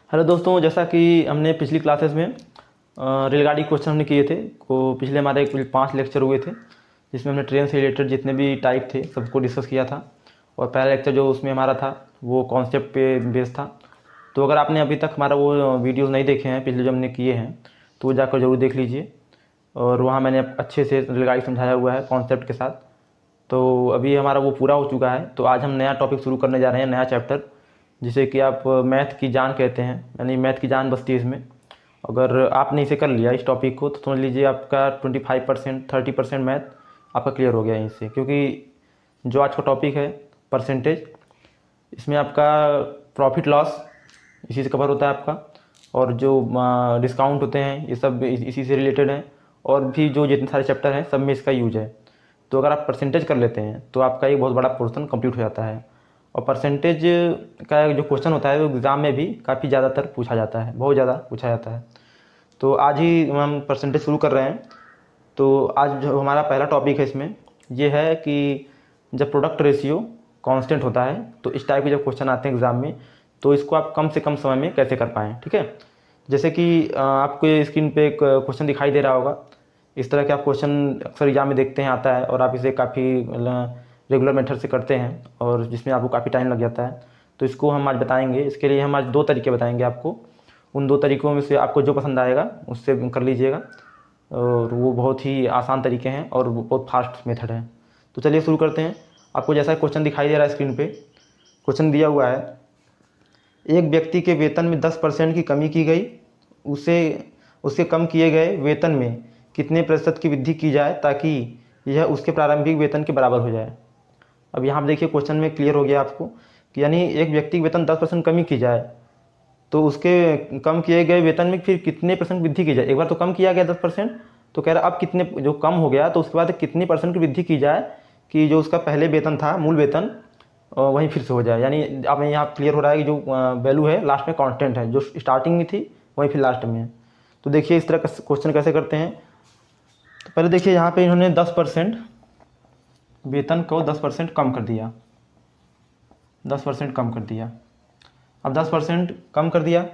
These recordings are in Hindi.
हेलो दोस्तों, जैसा कि हमने पिछली क्लासेस में रेलगाड़ी क्वेश्चन हमने किए थे। तो पिछले हमारे कुल 5 लेक्चर हुए थे, जिसमें हमने ट्रेन से रिलेटेड जितने भी टाइप थे सबको डिस्कस किया था। और पहला लेक्चर जो उसमें हमारा था वो कॉन्सेप्ट पे बेस्ड था। तो अगर आपने अभी तक हमारा वो वीडियोज़ नहीं देखे हैं पिछले जो हमने किए हैं, तो वो जाकर ज़रूर देख लीजिए। और वहाँ मैंने अच्छे से रेलगाड़ी समझाया हुआ है कॉन्सेप्ट के साथ। तो अभी हमारा वो पूरा हो चुका है। तो आज हम नया टॉपिक शुरू करने जा रहे हैं, नया चैप्टर, जिसे कि आप मैथ की जान कहते हैं, यानी मैथ की जान बसती है इसमें। अगर आपने इसे कर लिया इस टॉपिक को, तो समझ लीजिए आपका 25% 30% मैथ आपका क्लियर हो गया यहीं से। क्योंकि जो आज का टॉपिक है परसेंटेज, इसमें आपका प्रॉफिट लॉस इसी से कवर होता है आपका। और जो डिस्काउंट होते हैं ये सब इसी से रिलेटेड हैं। और भी जो जितने सारे चैप्टर हैं सब में इसका यूज है। तो अगर आप परसेंटेज कर लेते हैं तो आपका एक बहुत बड़ा पोर्शन कंप्लीट हो जाता है। और परसेंटेज का जो क्वेश्चन होता है वो एग्ज़ाम में भी काफ़ी ज़्यादातर पूछा जाता है, बहुत ज़्यादा पूछा जाता है। तो आज ही हम परसेंटेज शुरू कर रहे हैं। तो आज जो हमारा पहला टॉपिक है इसमें ये है कि जब प्रोडक्ट रेशियो कांस्टेंट होता है तो इस टाइप के जब क्वेश्चन आते हैं एग्ज़ाम में, तो इसको आप कम से कम समय में कैसे कर पाएँ। ठीक है, जैसे कि आपको स्क्रीन पे एक क्वेश्चन दिखाई दे रहा होगा। इस तरह के आप क्वेश्चन अक्सर एग्जाम में देखते हैं, आता है, और आप इसे काफ़ी रेगुलर मेथड से करते हैं और जिसमें आपको काफ़ी टाइम लग जाता है। तो इसको हम आज बताएंगे। इसके लिए हम आज 2 तरीके बताएंगे आपको। उन 2 तरीक़ों में से आपको जो पसंद आएगा उससे कर लीजिएगा। और वो बहुत ही आसान तरीके हैं और वो बहुत फास्ट मेथड है। तो चलिए शुरू करते हैं। आपको जैसा क्वेश्चन दिखाई दे रहा है स्क्रीन पे, क्वेश्चन दिया हुआ है, एक व्यक्ति के वेतन में 10% की कमी की गई, उसे उसके कम किए गए वेतन में कितने प्रतिशत की वृद्धि की जाए ताकि यह उसके प्रारंभिक वेतन के बराबर हो जाए। अब यहाँ पर देखिए क्वेश्चन में क्लियर हो गया आपको कि यानी एक व्यक्ति के वेतन 10% कमी की जाए तो उसके कम किए गए वेतन में फिर कितने % वृद्धि की जाए। एक बार तो कम किया गया 10%, तो कह रहा अब कितने जो कम हो गया तो उसके बाद कितने % की वृद्धि की जाए कि जो उसका पहले वेतन था, मूल वेतन, वहीं फिर से हो जाए। यानी अब यहाँ क्लियर हो रहा है कि जो वैल्यू है लास्ट में कांस्टेंट है, जो स्टार्टिंग में थी वहीं फिर लास्ट में है। तो देखिए इस तरह का क्वेश्चन कैसे करते हैं। तो पहले देखिए यहाँ पे इन्होंने 10% वेतन को 10% कम कर दिया, 10% कम कर दिया। अब 10% कम कर दिया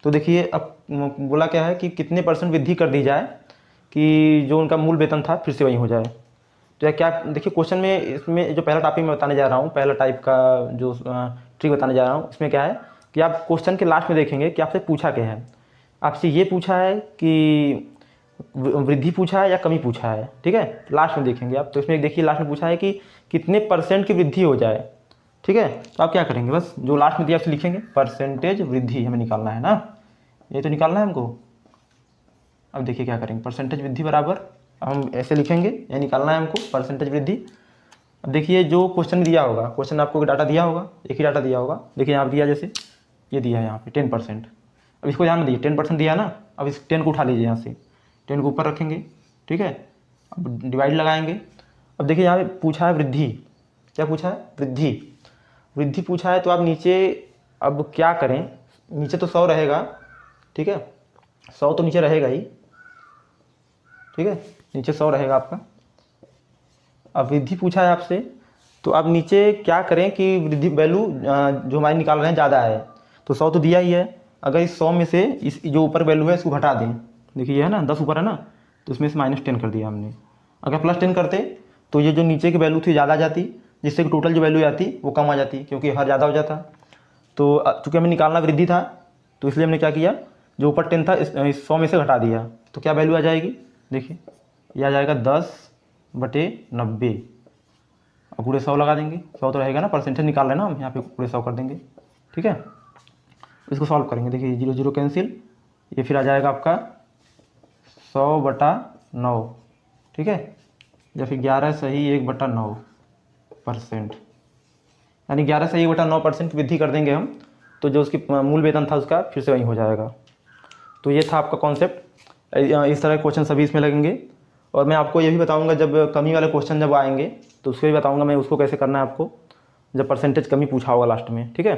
तो देखिए अब बोला क्या है कि कितने % वृद्धि कर दी जाए कि जो उनका मूल वेतन था फिर से वही हो जाए। तो यह क्या, देखिए क्वेश्चन में इसमें जो पहला टॉपिक मैं बताने जा रहा हूँ, पहला टाइप का जो ट्रिक बताने जा रहा हूँ, इसमें क्या है कि आप क्वेश्चन के लास्ट में देखेंगे कि आपसे पूछा क्या है। आपसे ये पूछा है कि वृद्धि पूछा है या कमी पूछा है। ठीक है, लास्ट में देखेंगे आप। तो इसमें देखिए लास्ट में पूछा है कि कितने % की वृद्धि हो जाए। ठीक है, तो आप क्या करेंगे, बस जो लास्ट में दिया आपसे लिखेंगे परसेंटेज वृद्धि हमें निकालना है ना, ये तो निकालना है हमको। अब देखिए क्या करेंगे, परसेंटेज वृद्धि बराबर हम ऐसे लिखेंगे, ये निकालना है हमको परसेंटेज वृद्धि। अब देखिए जो क्वेश्चन दिया होगा, क्वेश्चन आपको डाटा दिया होगा, एक ही डाटा दिया होगा। देखिए यहाँ दिया, जैसे ये दिया है यहाँ पे 10%। अब इसको ध्यान में दीजिए, 10% दिया ना। अब इस 10 को उठा लीजिए, यहाँ से 10 को ऊपर रखेंगे। ठीक है, अब डिवाइड लगाएंगे। अब देखिए यहाँ पे पूछा है वृद्धि, क्या पूछा है, वृद्धि, वृद्धि पूछा है। तो आप नीचे अब क्या करें, नीचे तो 100 रहेगा। ठीक है, 100 तो नीचे रहेगा ही। ठीक है, नीचे 100 रहेगा आपका। अब वृद्धि पूछा है आपसे, तो आप नीचे क्या करें कि वृद्धि वैल्यू जो हमारे निकाल रहे हैं ज़्यादा है, तो 100 तो दिया ही है। अगर इस 100 में से इस जो ऊपर वैल्यू है इसको घटा दें, देखिए ये है ना 10 ऊपर है ना, तो इसमें से -10 कर दिया हमने। अगर +10 करते तो ये जो नीचे की वैल्यू थी ज़्यादा आ जाती, जिससे कि टोटल जो वैल्यू आती वो कम आ जाती, क्योंकि हर ज़्यादा हो जाता। तो चूँकि हमें निकालना वृद्धि था तो इसलिए हमने क्या किया, जो ऊपर 10 था इस 100 में से घटा दिया। तो क्या वैल्यू आ जाएगी, देखिए ये आ जाएगा 10/90। अब पूरे 100 लगा देंगे, 100 तो रहेगा ना, परसेंटेज निकाल रहे हैं ना हम, यहाँ पे पूरे 100 कर देंगे। ठीक है, इसको सॉल्व करेंगे। देखिए 0 0 कैंसिल, ये फिर आ जाएगा आपका 100/9। ठीक है, या फिर 11 सही 1/9%, यानी 11 सही 1/9% की वृद्धि कर देंगे हम, तो जो उसकी मूल वेतन था उसका फिर से वही हो जाएगा। तो ये था आपका कॉन्सेप्ट। इस तरह के क्वेश्चन सभी इसमें लगेंगे। और मैं आपको ये भी बताऊंगा जब कमी वाले क्वेश्चन जब आएंगे तो उसको भी बताऊंगा मैं, उसको कैसे करना है आपको, जब परसेंटेज कमी पूछा होगा लास्ट में। ठीक है,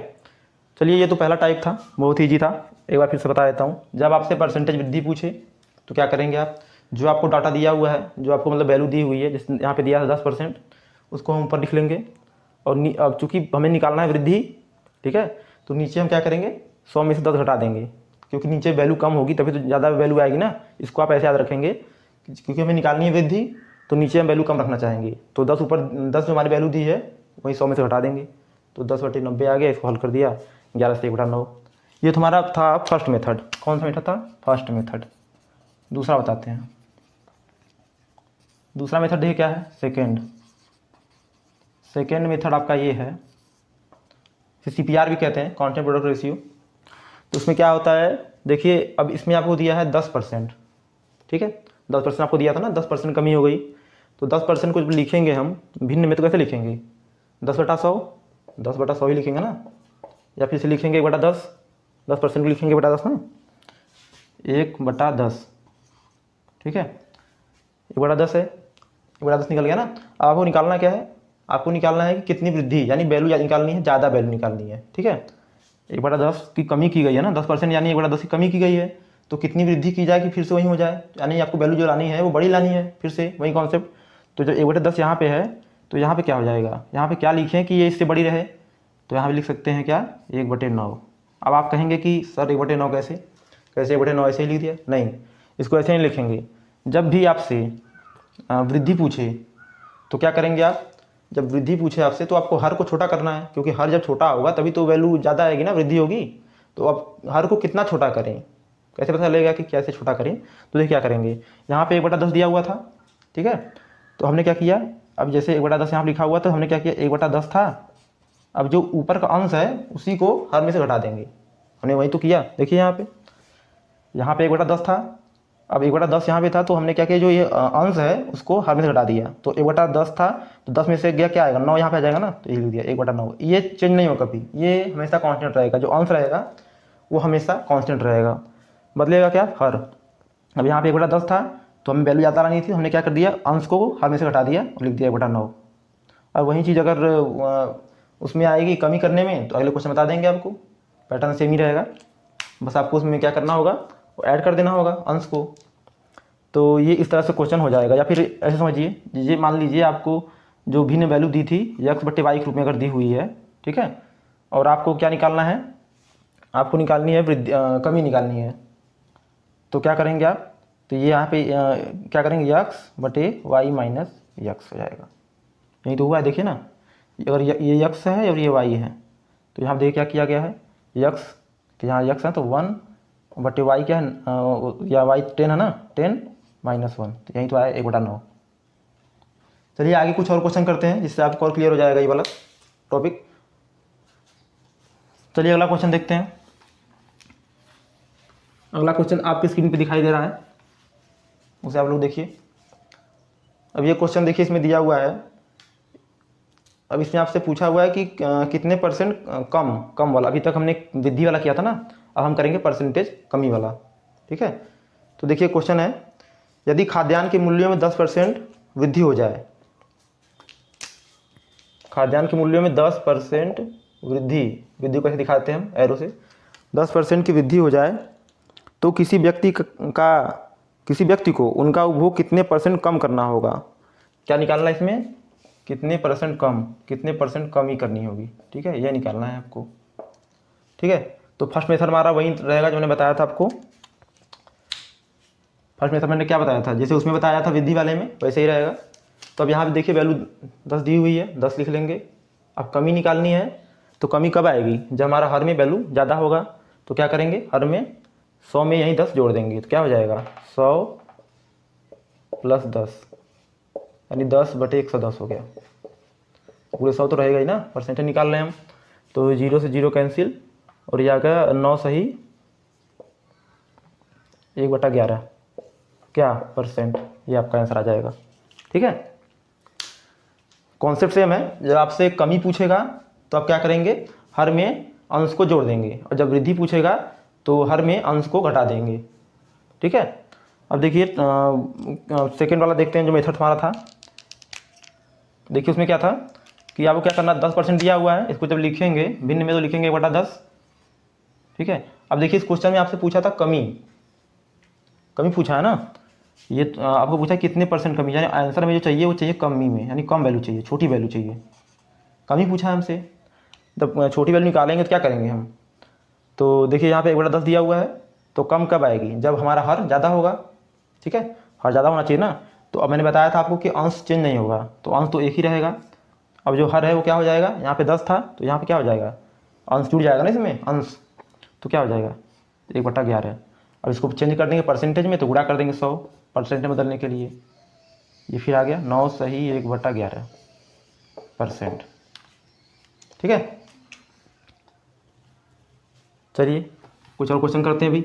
चलिए ये तो पहला टाइप था, बहुत ईजी था। एक बार फिर से बता देता हूँ, जब आपसे परसेंटेज वृद्धि पूछे तो क्या करेंगे आप, जो आपको डाटा दिया हुआ है, जो आपको मतलब वैल्यू दी हुई है, जिस यहाँ पे दिया है 10%, उसको हम ऊपर लिख लेंगे। और अब चूँकि हमें निकालना है वृद्धि, ठीक है, तो नीचे हम क्या करेंगे, 100 में से 10 घटा देंगे, क्योंकि नीचे वैल्यू कम होगी तभी तो ज़्यादा वैल्यू आएगी ना। इसको आप ऐसे याद रखेंगे क्योंकि हमें निकालनी है वृद्धि, तो नीचे हम वैल्यू कम रखना चाहेंगे। तो 10 ऊपर 10 जो हमारी वैल्यू दी है वही 100 में से घटा देंगे, तो 10/90 आ गया। इसको हल कर दिया, 11 से 1/9। ये तुम्हारा था फर्स्ट मेथड। कौन सा मेथड था? First method. दूसरा बताते हैं। दूसरा मेथड देखिए क्या है, सेकेंड मेथड आपका ये है, CPR भी कहते हैं, कांस्टेंट प्रोडक्ट रेशियो। तो उसमें क्या होता है, देखिए अब इसमें आपको दिया है 10%, ठीक है, 10% आपको दिया था ना, 10% कमी हो गई। तो 10% को जब लिखेंगे हम भिन्न में तो कैसे लिखेंगे? 10/100, 10/100 ही लिखेंगे ना, या फिर से लिखेंगे 1/10, 10% को लिखेंगे 1/10 ना, 1/10, ठीक है, 1/10 है, 1/10 निकल गया ना। अब आपको निकालना क्या है? आपको निकालना है कि कितनी वृद्धि, यानी वैल्यू निकालनी है, ज़्यादा वैल्यू निकालनी है, ठीक है। 1/10 की कमी की गई है ना, 10% यानी 1/10 की कमी की गई है, तो कितनी वृद्धि की जाए कि फिर से वही हो जाए, यानी आपको वैल्यू जो लानी है वो बड़ी लानी है, फिर से वही कॉन्सेप्ट। तो जब 1/10 यहाँ पे है तो यहाँ पे क्या हो जाएगा, यहाँ पे क्या लिखें कि ये इससे बड़ी रहे, तो यहाँ पे लिख सकते हैं क्या, 1/9। अब आप कहेंगे कि सर 1/9 कैसे 1/9 ऐसे ही लिख दिया? नहीं, इसको ऐसे ही लिखेंगे। जब भी आपसे वृद्धि पूछे तो क्या करेंगे आप, जब वृद्धि पूछे आपसे तो आपको हर को छोटा करना है, क्योंकि हर जब छोटा होगा तभी तो वैल्यू ज़्यादा आएगी ना, वृद्धि होगी। तो अब हर को कितना छोटा करें, कैसे पता चलेगा कि कैसे छोटा करें? तो देखिए क्या करेंगे, यहाँ पे 1/10 दिया हुआ था, ठीक है, तो हमने क्या किया, अब जैसे 1/10 यहाँ लिखा हुआ तो हमने क्या किया, 1/10 था, अब जो ऊपर का अंश है उसी को हर में से घटा देंगे। हमने वही तो किया, देखिए यहाँ पे 1/10 था, अब 1/10 यहाँ पे था, तो हमने क्या किया, जो ये अंश है उसको हर में से घटा दिया। तो 1/10 था तो 10 में से गया क्या आएगा, 9 यहाँ पे आ जाएगा ना, तो ये लिख दिया 1/9। ये चेंज नहीं होगा कभी, ये हमेशा कांस्टेंट रहेगा, जो अंश रहेगा वो हमेशा कांस्टेंट रहेगा, बदलेगा क्या, हर। अब यहाँ पे 1/10 था तो हमें वैल्यू ज़्यादा लानी थी, हमने क्या कर दिया, अंश को हर में से घटा दिया और लिख दिया 1/9। अब वही चीज़ अगर उसमें आएगी कमी करने में, तो अगले क्वेश्चन बता देंगे आपको, पैटर्न सेम ही रहेगा, बस आपको उसमें क्या करना होगा, ऐड कर देना होगा अंश को। तो ये इस तरह से क्वेश्चन हो जाएगा। या फिर ऐसे समझिए, ये मान लीजिए आपको जो भिन्न वैल्यू दी थी x/y के रूप में अगर दी हुई है, ठीक है, और आपको क्या निकालना है, आपको निकालनी है कमी निकालनी है। तो क्या करेंगे आप, तो ये यहाँ पे क्या करेंगे, x/y माइनस x हो जाएगा। यही तो हुआ है, देखिए ना, अगर ये x है और ये y है, तो यहाँ देखिए क्या किया गया है, x, तो यहाँ x है तो 1/y क्या है, या y 10 है ना, 10 -1, तो यही तो आया 1/9। चलिए आगे कुछ और क्वेश्चन करते हैं जिससे आपको और क्लियर हो जाएगा ये वाला टॉपिक। चलिए अगला क्वेश्चन देखते हैं। अगला क्वेश्चन आपकी स्क्रीन पे दिखाई दे रहा है, उसे आप लोग देखिए। अब ये क्वेश्चन देखिए, इसमें दिया हुआ है, अब इसमें आपसे पूछा हुआ है कि कितने % कम वाला, अभी तक हमने वृद्धि वाला किया था ना, अब हम करेंगे परसेंटेज कमी वाला, ठीक है। तो देखिए क्वेश्चन है, यदि खाद्यान्न के मूल्यों में 10% वृद्धि हो जाए, खाद्यान्न के मूल्यों में 10% वृद्धि को कैसे दिखाते हैं हम, एरो से, 10% की वृद्धि हो जाए तो किसी व्यक्ति को उनका उपभोग कितने % कम करना होगा। क्या निकालना है इसमें, कितने % कमी करनी होगी, ठीक है, यह निकालना है आपको, ठीक है। तो फर्स्ट मेथड हमारा वही रहेगा जो मैंने बताया था आपको। फर्स्ट मेथड मैंने क्या बताया था, जैसे उसमें बताया था वृद्धि वाले में, वैसे ही रहेगा। तो अब यहाँ पे देखिए वैल्यू 10 दी हुई है, 10 लिख लेंगे। अब कमी निकालनी है, तो कमी कब आएगी, जब हमारा हर में वैल्यू ज़्यादा होगा। तो क्या करेंगे, हर में 100 में यहीं 10 जोड़ देंगे, तो क्या हो जाएगा, 100 + 10 यानी 10/110 हो गया। पूरे 100 तो रहेगा ही ना, परसेंटेज निकाल रहे हैं हम, तो 0 से 0 कैंसिल, और ये आ गया 9 सही 1/11 क्या %, ये आपका आंसर आ जाएगा, ठीक है। कॉन्सेप्ट सेम है, जब आपसे कमी पूछेगा तो आप क्या करेंगे, हर में अंश को जोड़ देंगे, और जब वृद्धि पूछेगा तो हर में अंश को घटा देंगे, ठीक है। अब देखिए सेकेंड वाला देखते हैं, जो मेथड हमारा था। देखिए उसमें क्या था कि आपको क्या करना, 10% दिया हुआ है, इसको जब लिखेंगे भिन्न में तो लिखेंगे 1/10, ठीक है। अब देखिए इस क्वेश्चन में आपसे पूछा था कमी पूछा है ना, ये आपको पूछा कितने % कमी, यानी आंसर में जो चाहिए वो चाहिए कमी में, यानी कम वैल्यू चाहिए, छोटी वैल्यू चाहिए, कमी पूछा है हमसे। जब छोटी वैल्यू निकालेंगे तो क्या करेंगे हम, तो देखिए यहाँ पे 1/10 दिया हुआ है, तो कम कब आएगी, जब हमारा हर ज़्यादा होगा। ठीक है, हर ज़्यादा होना चाहिए ना। तो अब मैंने बताया था आपको कि अंश चेंज नहीं होगा, तो अंश तो एक ही रहेगा। अब जो हर है वो क्या हो जाएगा, यहाँ पे 10 था तो यहाँ पे क्या हो जाएगा, अंश जुड़ जाएगा ना इसमें अंश, तो क्या हो जाएगा 1/11। अब इसको चेंज कर देंगे परसेंटेज में, तो गुणा कर देंगे 100% में बदलने के लिए। ये फिर आ गया 9 सही 1/11%। ठीक है, चलिए कुछ और क्वेश्चन करते हैं अभी।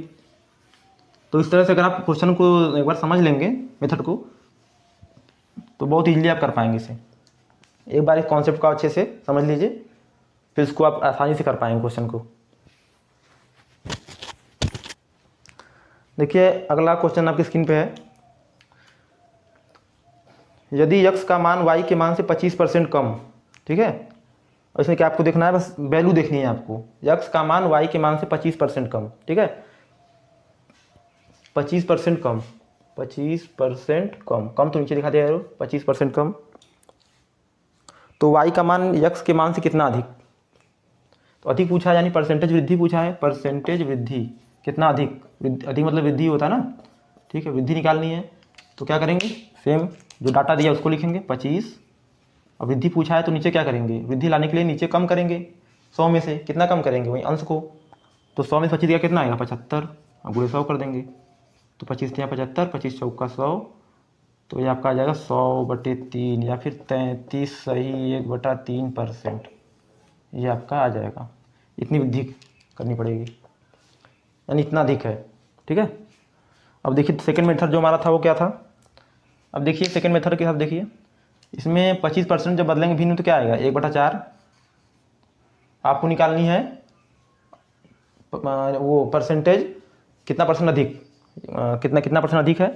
तो इस तरह से अगर आप क्वेश्चन को एक बार समझ लेंगे मेथड को, तो बहुत इजीली आप कर पाएंगे इसे। एक बार इस कॉन्सेप्ट को अच्छे से समझ लीजिए, फिर इसको आप आसानी से कर पाएंगे क्वेश्चन को। देखिए अगला क्वेश्चन आपकी स्क्रीन पे है। यदि x का मान y के मान से 25% कम, ठीक है, और इसमें क्या आपको देखना है, बस वैल्यू देखनी है आपको। x का मान y के मान से 25% कम, ठीक है, 25% कम, 25% कम, कम तो नीचे दिखा दिया है 25% कम। तो y का मान x के मान से कितना अधिक, तो अधिक पूछा है, यानी परसेंटेज वृद्धि पूछा है। परसेंटेज वृद्धि कितना अधिक, अधिक मतलब वृद्धि होता है ना, ठीक है, वृद्धि निकालनी है। तो क्या करेंगे, सेम जो डाटा दिया उसको लिखेंगे 25, और वृद्धि पूछा है तो नीचे क्या करेंगे, वृद्धि लाने के लिए नीचे कम करेंगे 100 में से, कितना कम करेंगे वही अंश को। तो 100 में से 25 का कितना आएगा 75, और गुणे 100 कर देंगे। तो 25 या 75, 25 चौका 100, तो ये आपका आ जाएगा 100/3 या फिर 33 सही 1/3%। ये आपका आ जाएगा, इतनी वृद्धि करनी पड़ेगी, यानी इतना अधिक है। ठीक है, अब देखिए सेकंड मेथड जो हमारा था वो क्या था। अब देखिए सेकंड मेथड के साथ देखिए, इसमें 25% जब बदलेंगे भिन्न तो क्या आएगा 1/4। आपको निकालनी है वो परसेंटेज कितना परसेंट अधिक, कितना परसेंट अधिक है,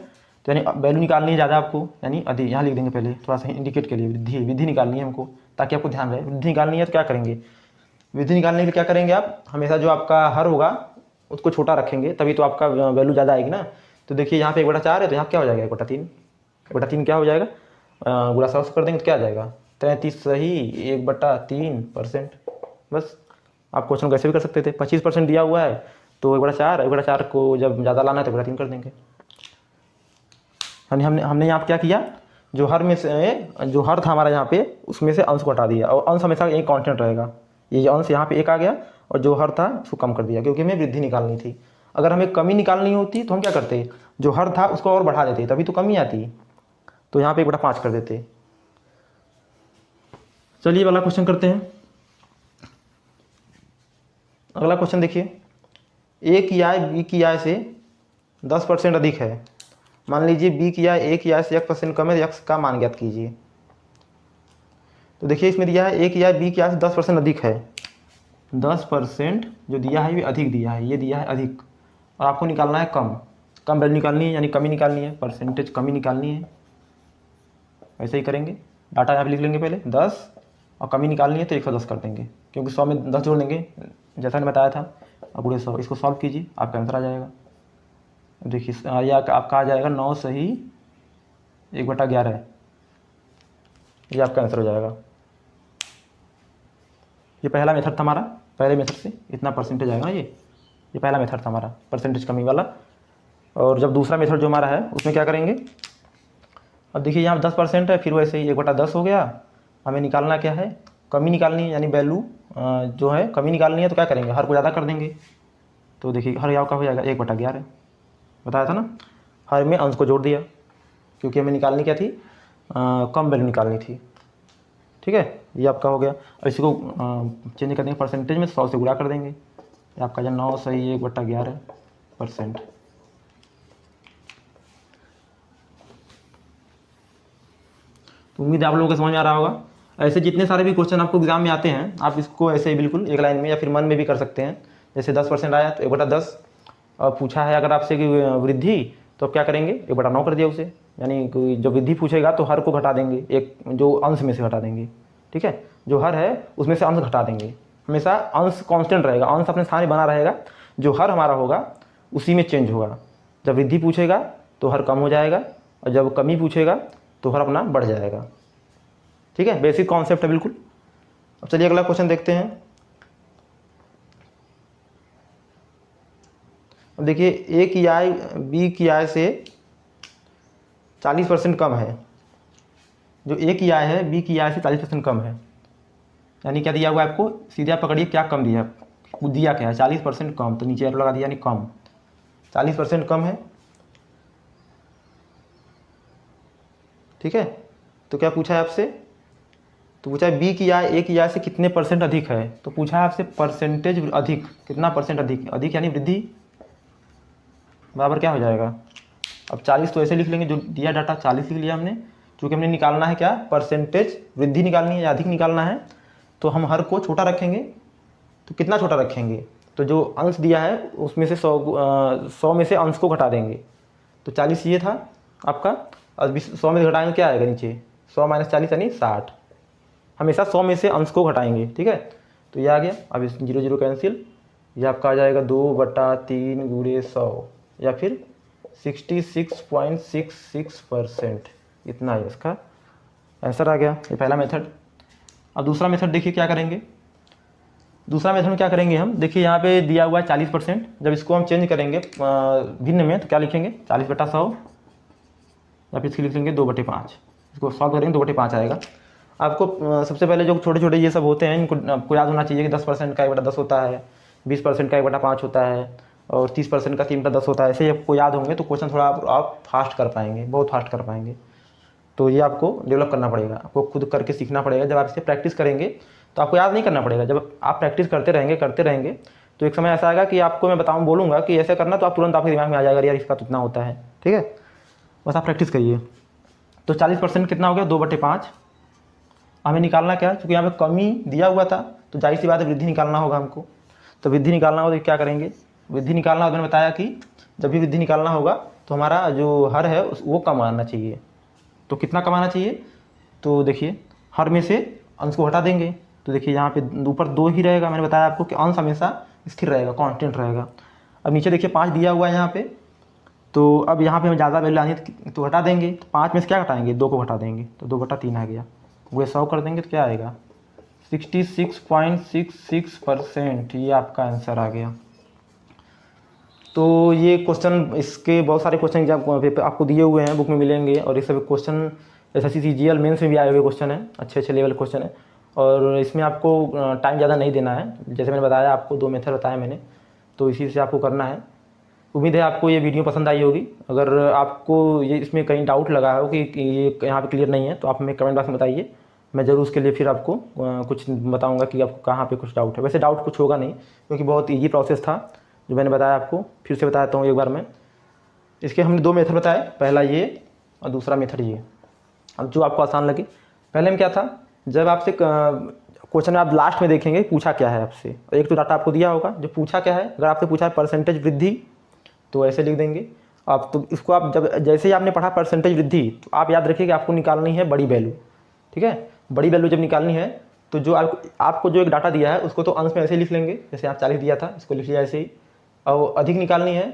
तो यानी वैल्यू निकालनी है ज़्यादा आपको, यानी अधिक। यहाँ लिख देंगे पहले थोड़ा सा इंडिकेट के लिए, वृद्धि निकालनी है हमको, ताकि आपको ध्यान रहे। वृद्धि निकालनी है तो क्या करेंगे, वृद्धि निकालने के लिए क्या करेंगे आप, हमेशा जो आपका हर होगा उसको छोटा रखेंगे, तभी तो आपका वैल्यू ज़्यादा आएगी ना। तो देखिए यहाँ पे 1/4 है, तो यहाँ क्या हो जाएगा 1/3, 1/3 क्या हो जाएगा, गुणा 100 कर देंगे तो क्या आ जाएगा 33 सही 1/3%। बस आप क्वेश्चन कैसे भी कर सकते थे, 25% दिया हुआ है तो 1/4 को जब ज़्यादा लाना है तो 1/3 कर देंगे। यानी हमने यहाँ क्या किया, जो हर में से जो हर था हमारा यहाँ पे उसमें से अंश को हटा दिया, और अंश हमेशा एक कांस्टेंट रहेगा। ये अंश यहाँ पे 1 आ गया, और जो हर था उसको कम कर दिया, क्योंकि हमें वृद्धि निकालनी थी। अगर हमें कमी निकालनी होती तो हम क्या करते, जो हर था उसको और बढ़ा देते, तभी तो कमी आती। तो यहाँ पे 1/5 कर देते। चलिए वाला क्वेश्चन करते हैं। अगला क्वेश्चन देखिए, ए की आय बी की आय से 10% अधिक है। मान लीजिए बी की आय ए की आय से 1% कम है, एक्स का मान ज्ञात कीजिए। तो देखिए इसमें दिया है ए की आय बी की आय से 10% अधिक है। 10% जो दिया है ये अधिक दिया है, ये दिया है अधिक, और आपको निकालना है कम वैल्यू निकालनी है, यानी कमी निकालनी है, परसेंटेज कमी निकालनी है। ऐसे ही करेंगे, डाटा यहाँ पे लिख लेंगे पहले 10, और कमी निकालनी है तो 110 कर देंगे, क्योंकि 100 में 10 जोड़ देंगे जैसा मैंने बताया था। अब गुणे 100, इसको सॉल्व कीजिए, आपका आंसर आ जाएगा। देखिए ये आपका आ जाएगा 9 सही 1/11, ये आपका आंसर हो जाएगा। ये पहला मेथड था हमारा, पहले मेथड से इतना परसेंटेज आएगा ना, ये पहला मेथड था हमारा परसेंटेज कमी वाला। और जब दूसरा मेथड जो हमारा है उसमें क्या करेंगे, अब देखिए यहाँ 10% है, फिर वैसे ही 1/10 हो गया। हमें निकालना क्या है, कमी निकालनी है, यानी वैल्यू जो है कमी निकालनी है। तो क्या करेंगे, हर को ज़्यादा कर देंगे। तो देखिए हर यहाँ का हो जाएगा 1/11, बताया था ना, हर में अंश को जोड़ दिया, क्योंकि हमें निकालनी क्या थी, कम वैल्यू निकालनी थी। ठीक है, ये आपका हो गया। और इसी को चेंज कर देंगे परसेंटेज में, 100 से गुणा कर देंगे, ये आपका जो 9 सही 1/11%। तो उम्मीद है आप लोगों को समझ में आ रहा होगा। ऐसे जितने सारे भी क्वेश्चन आपको एग्जाम में आते हैं, आप इसको ऐसे ही बिल्कुल एक लाइन में या फिर मन में भी कर सकते हैं। जैसे 10% आया तो 1/10, और पूछा है अगर आपसे कि वृद्धि, तो आप क्या करेंगे 1/9 कर दिया उसे, यानी कोई जो वृद्धि पूछेगा तो हर को घटा देंगे, एक जो अंश में से घटा देंगे। ठीक है, जो हर है उसमें से अंश घटा देंगे। हमेशा अंश कांस्टेंट रहेगा, अंश अपने स्थान बना रहेगा, जो हर हमारा होगा उसी में चेंज होगा। जब वृद्धि पूछेगा तो हर कम हो जाएगा, और जब कमी पूछेगा तो हर अपना बढ़ जाएगा। ठीक है, बेसिक कॉन्सेप्ट है बिल्कुल। अब चलिए अगला क्वेश्चन देखते हैं। अब देखिए ए की आय बी की आय से 40% कम है, जो ए की आय है बी की आय से 40% कम है। यानी क्या दिया हुआ है आपको, सीधे आप पकड़िए क्या कम दिया, दिया क्या है 40% कम, तो नीचे एरो लगा दिया यानी कम, 40% कम है। ठीक है, तो क्या पूछा है आपसे, तो पूछा है बी की आय ए की आय से कितने परसेंट अधिक है, तो पूछा है आपसे परसेंटेज अधिक, कितना परसेंट अधिक, अधिक यानी वृद्धि बराबर क्या हो जाएगा। अब 40 तो ऐसे लिख लेंगे, जो दिया डाटा 40 लिख लिया हमने, क्योंकि हमने निकालना है क्या, परसेंटेज वृद्धि निकालनी है या अधिक निकालना है, तो हम हर को छोटा रखेंगे। तो कितना छोटा रखेंगे, तो जो अंश दिया है उसमें से 100 में से अंश को घटा देंगे, तो 40 ये था आपका, और 100 में से घटाएंगे क्या आएगा नीचे, 100 - 40 यानी 60। हमेशा 100 में से अंश को घटाएंगे, ठीक है, तो ये आ गया। अब इस 0 0 कैंसिल, ये आपका आ जाएगा 2/3 × 100 या फिर 66.66%, इतना है इसका आंसर आ गया। ये पहला मेथड। अब दूसरा मेथड देखिए क्या करेंगे, दूसरा मेथड में क्या करेंगे हम, देखिए यहाँ पे दिया हुआ है 40%, जब इसको हम चेंज करेंगे भिन्न में तो क्या लिखेंगे 40/100 या फिर इसकी लिख लेंगे 2/5, इसको सॉल्व करेंगे 2/5 आएगा। आपको सबसे पहले जो छोटे छोटे ये सब होते हैं इनको आपको याद होना चाहिए कि 10% का 1/10 होता है, 20% का 1/5 होता है, और 30% का 3/10 होता है। ऐसे आपको याद होंगे तो क्वेश्चन थोड़ा आप फास्ट कर पाएंगे, बहुत फास्ट कर पाएंगे। तो ये आपको डेवलप करना पड़ेगा, आपको खुद करके सीखना पड़ेगा। जब आप इसे प्रैक्टिस करेंगे तो आपको याद नहीं करना पड़ेगा, जब आप प्रैक्टिस करते रहेंगे तो एक समय ऐसा आएगा कि आपको मैं बोलूँगा कि ऐसे करना, तो आप तुरंत आपके दिमाग में आ जाएगा यार इसका तो इतना होता है। ठीक है, बस आप प्रैक्टिस करिए। तो 40% कितना हो गया, 2/5। हमें निकालना क्या है, क्योंकि यहाँ पे कमी दिया हुआ था तो जाहिर सी बात है वृद्धि निकालना होगा हमको। तो वृद्धि निकालना होगा तो क्या करेंगे, वृद्धि निकालना होगा, मैंने बताया कि जब भी वृद्धि निकालना होगा तो हमारा जो हर है वो कम आना चाहिए। तो कितना कम आना चाहिए, तो देखिए हर में से अंश को हटा देंगे, तो देखिए यहाँ पे ऊपर 2 ही रहेगा। मैंने बताया आपको कि अंश हमेशा स्थिर रहेगा, कांस्टेंट रहेगा। अब नीचे देखिए 5 दिया हुआ है यहाँ पे, तो अब यहाँ पे हमें ज़्यादा वैल्यू आनी है तो हटा देंगे। तो 5 में से क्या घटाएंगे, 2 को घटा देंगे, तो 2/3 आ गया। वो 100 कर देंगे तो क्या आएगा 66.66%, ये आपका आंसर आ गया। तो ये क्वेश्चन, इसके बहुत सारे क्वेश्चन एग्जाम आपको दिए हुए हैं, बुक में मिलेंगे, और ये सब क्वेश्चन SSC CGL मेंस में भी आए हुए क्वेश्चन है, अच्छे अच्छे लेवल क्वेश्चन है। और इसमें आपको टाइम ज़्यादा नहीं देना है, जैसे मैंने बताया आपको 2 मेथड बताया मैंने, तो इसी से आपको करना है। उम्मीद है आपको ये वीडियो पसंद आई होगी। अगर आपको ये इसमें कहीं डाउट लगा हो कि ये यहाँ पे क्लियर नहीं है तो आप हमें कमेंट बॉक्स में बताइए, मैं ज़रूर उसके लिए फिर आपको कुछ बताऊँगा कि आपको कहाँ पे कुछ डाउट है। वैसे डाउट कुछ होगा नहीं, क्योंकि बहुत ईजी प्रोसेस था जो मैंने बताया आपको। फिर से बताता हूँ एक बार मैं, इसके हमने 2 मेथड बताए, पहला ये और दूसरा मेथड ये। अब जो आपको आसान लगे, पहले में क्या था, जब आपसे क्वेश्चन आप लास्ट में देखेंगे पूछा क्या है आपसे, एक तो डाटा आपको दिया होगा जो पूछा क्या है। अगर आपसे पूछा है परसेंटेज वृद्धि तो ऐसे लिख देंगे आप। तो इसको आप जब जैसे ही आपने पढ़ा परसेंटेज वृद्धि, तो आप याद रखिए कि आपको निकालनी है बड़ी वैल्यू। ठीक है, बड़ी वैल्यू जब निकालनी है तो जो आपको जो एक डाटा दिया है उसको तो अंश में ऐसे लिख लेंगे, जैसे आप 40 दिया था इसको लिख लिया ऐसे ही। और अधिक निकालनी है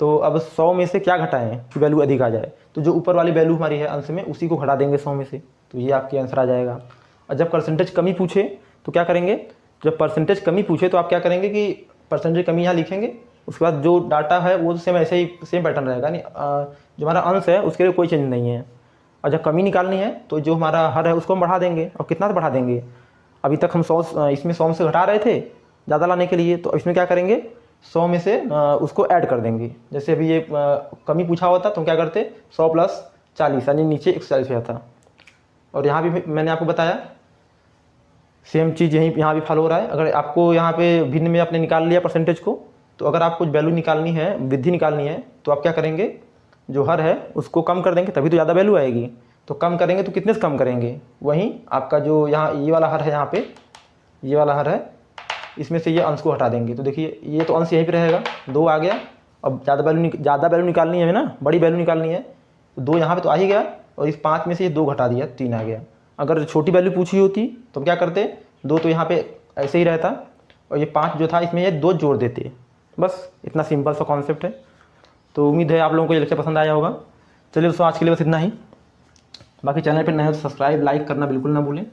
तो अब 100 में से क्या घटाएं कि वैल्यू अधिक आ जाए, तो जो ऊपर वाली वैल्यू हमारी है अंश में उसी को घटा देंगे 100 में से, तो ये आपके आंसर आ जाएगा। और जब परसेंटेज कमी पूछे तो क्या करेंगे, जब परसेंटेज कमी पूछे तो आप क्या करेंगे कि परसेंटेज कमी यहाँ लिखेंगे, उसके बाद जो डाटा है वो सेम ऐसे ही सेम पैटर्न रहेगा, नहीं जो हमारा अंश है उसके लिए कोई चेंज नहीं है। और जब कमी निकालनी है तो जो हमारा हर है उसको हम बढ़ा देंगे। और कितना बढ़ा देंगे, अभी तक हम 100 इसमें 100 से घटा रहे थे ज़्यादा लाने के लिए, तो इसमें क्या करेंगे 100 में से उसको ऐड कर देंगे। जैसे अभी ये कमी पूछा हुआ था तो हम क्या करते 100 + 40 यानी नीचे 140 हो जाता। और यहाँ भी मैंने आपको बताया सेम चीज़ यहाँ भी फॉलो हो रहा है। अगर आपको यहाँ पे भिन्न में आपने निकाल लिया परसेंटेज को, तो अगर आपको वैल्यू निकालनी है, वृद्धि निकालनी है, तो आप क्या करेंगे जो हर है उसको कम कर देंगे, तभी तो ज़्यादा वैल्यू आएगी। तो कम करेंगे तो कितने से कम करेंगे, वहीं आपका जो यहाँ ये वाला हर है, यहाँ पे ये वाला हर है, इसमें से ये अंश को हटा देंगे। तो देखिए ये तो अंश यहीं पे रहेगा, 2 आ गया। अब ज़्यादा वैल्यू निकालनी है ना, बड़ी वैल्यू निकालनी है, तो 2 यहाँ पे तो आ ही गया, और इस 5 में से ये 2 घटा दिया, 3 आ गया। अगर छोटी वैल्यू पूछी होती तो हम क्या करते, 2 तो यहाँ पे ऐसे ही रहता, और ये 5 जो था इसमें ये 2 जोड़ देते। बस इतना सिंपल सा कॉन्सेप्ट है। तो उम्मीद है आप लोगों को ये लेक्चर पसंद आया होगा। चलिए दोस्तों आज के लिए बस इतना ही। बाकी चैनल पर नए हो तो सब्सक्राइब लाइक करना बिल्कुल ना भूलें।